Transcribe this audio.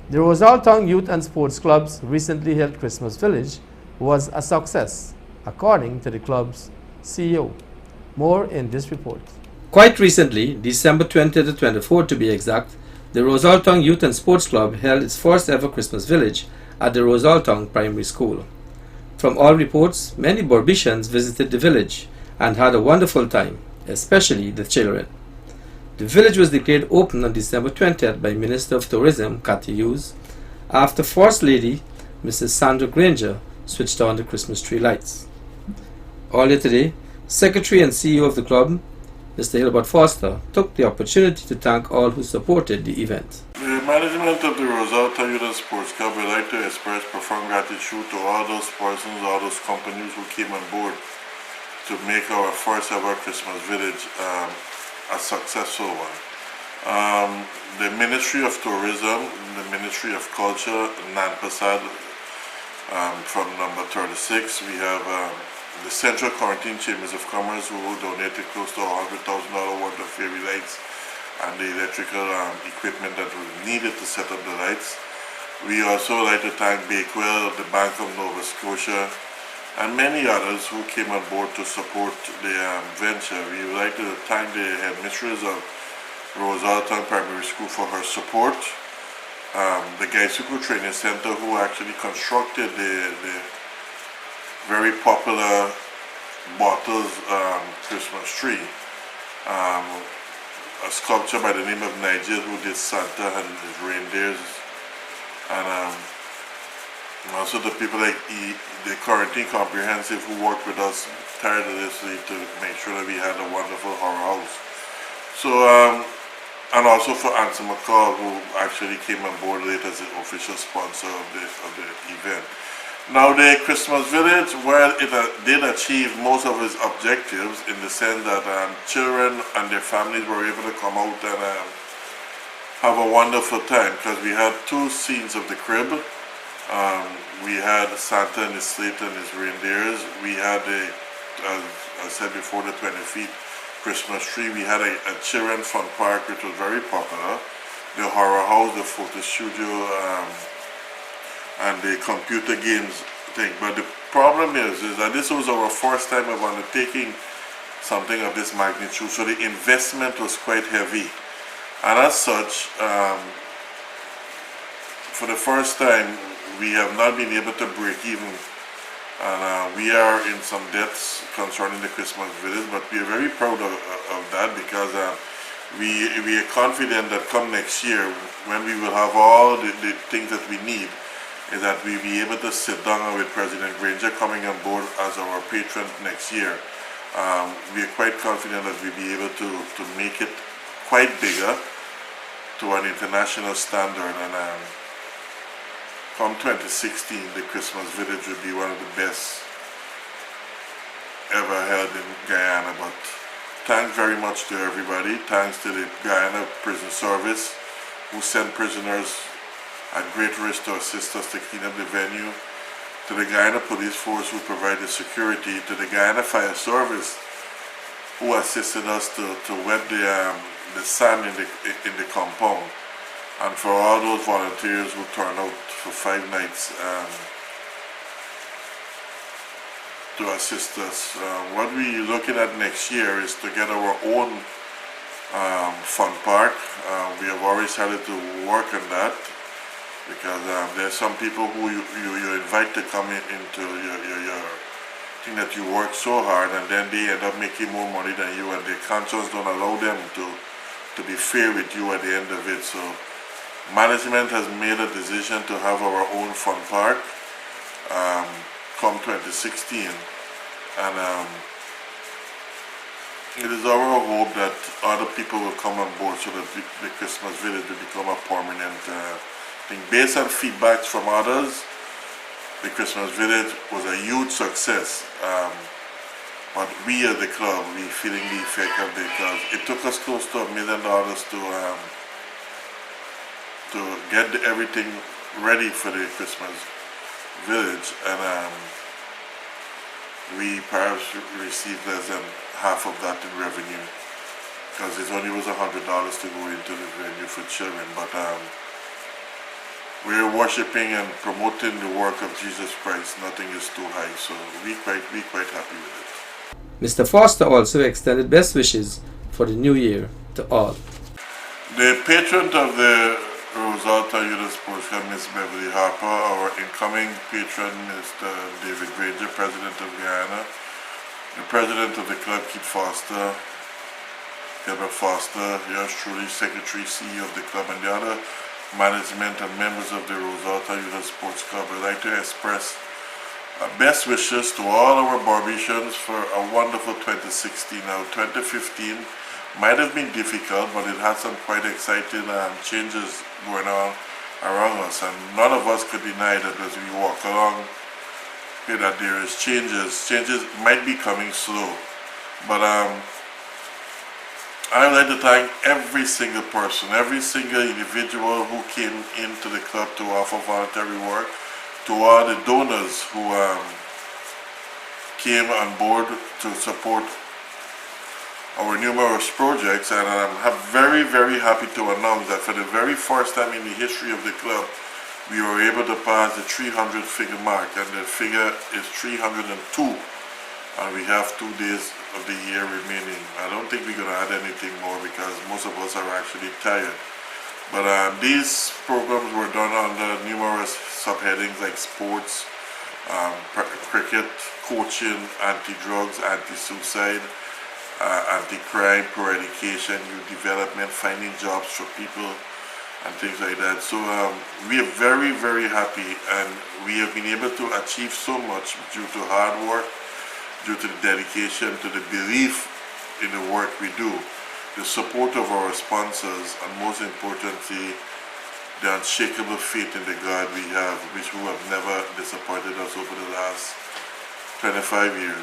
The Rosalton Youth and Sports Club's recently held Christmas Village was a success, according to the club's CEO. More in this report. Quite recently, December 20th to 24th to be exact, the Rosalton Youth and Sports Club held its first ever Christmas Village at the Rosalton Primary School. From all reports, many Burbicians visited the village and had a wonderful time, especially the children. The village was declared open on December 20th by Minister of Tourism, Cathy Hughes, after First Lady, Mrs. Sandra Granger, switched on the Christmas tree lights. Earlier today, Secretary and CEO of the club, Mr. Hilbert Foster, took the opportunity to thank all who supported the event. The management of the Rosalton Youth and Sports Club would like to express profound gratitude to all those persons, all those companies who came on board to make our first ever Christmas Village a successful one. The Ministry of Tourism, the Ministry of Culture, NANPASAD, from number 36, we have the Central Quarantine Chambers of Commerce, who donated close to $100,000 worth of fairy lights and the electrical equipment that was needed to set up the lights. We also like to thank Bakewell, the Bank of Nova Scotia, and many others who came on board to support the venture. We would like to thank the headmistress of Rosalton Primary School for her support, the Gaisuku Training Center, who actually constructed the very popular Bottles Christmas tree, a sculpture by the name of Nigel, who did Santa and his reindeers, and also the people like the Quarantine Comprehensive, who worked with us tirelessly to make sure that we had a wonderful horror house. So, and also for Ansa McCall, who actually came on board late as the official sponsor of the event. Now, the Christmas Village, well, it did achieve most of its objectives in the sense that children and their families were able to come out and have a wonderful time, because we had two scenes of the crib. We had Santa and his sleigh and his reindeers. We had as I said before, the 20 feet Christmas tree. We had a children fun park, which was very popular. The horror house, the photo studio, and the computer games thing. But the problem is that this was our first time of undertaking something of this magnitude, so the investment was quite heavy. And as such, for the first time, we have not been able to break even, and we are in some debts concerning the Christmas Village, but we are very proud of that, because we are confident that come next year, when we will have all the things that we need, is that we'll be able to sit down with President Granger coming on board as our patron next year. We are quite confident that we'll be able to make it quite bigger to an international standard, and come 2016, the Christmas Village will be one of the best ever held in Guyana. But thanks very much to everybody. Thanks to the Guyana Prison Service, who sent prisoners at great risk to assist us to clean up the venue, to the Guyana Police Force, who provided security, to the Guyana Fire Service, who assisted us to wet the sand in the compound, and for all those volunteers who turned out for 5 nights to assist us. What we're looking at next year is to get our own fun park. We have already started to work on that, because there's some people who you invite to come into your thing that you work so hard, and then they end up making more money than you, and their conscience don't allow them to be fair with you at the end of it. So management has made a decision to have our own fun park come 2016, and it is our hope that other people will come on board, so that the Christmas Village will become a permanent thing. Based on feedbacks from others, the Christmas Village was a huge success, but we as the club, we feeling the effect of it, because it took us close to $1 million to get everything ready for the Christmas Village, and we perhaps received less than half of that in revenue, because it only was $100 to go into the venue for children. But we're worshiping and promoting the work of Jesus Christ. Nothing is too high, so we quite happy with it. Mr. Foster also extended best wishes for the new year to all. The patron of the Rosalta Youth Sports Club, Ms. Beverly Harper, our incoming patron, Mr. David Granger, President of Guyana, the President of the club, Keith Foster, Deborah Foster, yours truly, Secretary, CEO of the club, and the other management and members of the Rosalta Youth Sports Club. I'd like to express best wishes to all our Barbadians for a wonderful 2016. Now, 2015 might have been difficult, but it had some quite exciting changes going on around us, and none of us could deny that as we walk along, that there is changes. Changes might be coming slow, but I would like to thank every single person, every single individual who came into the club to offer voluntary work, to all the donors who came on board to support our numerous projects, and I'm very, very happy to announce that for the very first time in the history of the club, we were able to pass the 300 figure mark, and the figure is 302, and we have 2 days of the year remaining. I don't think we're going to add anything more because most of us are actually tired. But these programs were done under numerous subheadings like sports, cricket, coaching, anti-drugs, anti-suicide, anti-crime, pro-education, youth development, finding jobs for people, and things like that. So we are very, very happy, and we have been able to achieve so much due to hard work, due to the dedication, to the belief in the work we do, the support of our sponsors, and most importantly, the unshakable faith in the God we have, which who have never disappointed us over the last 25 years.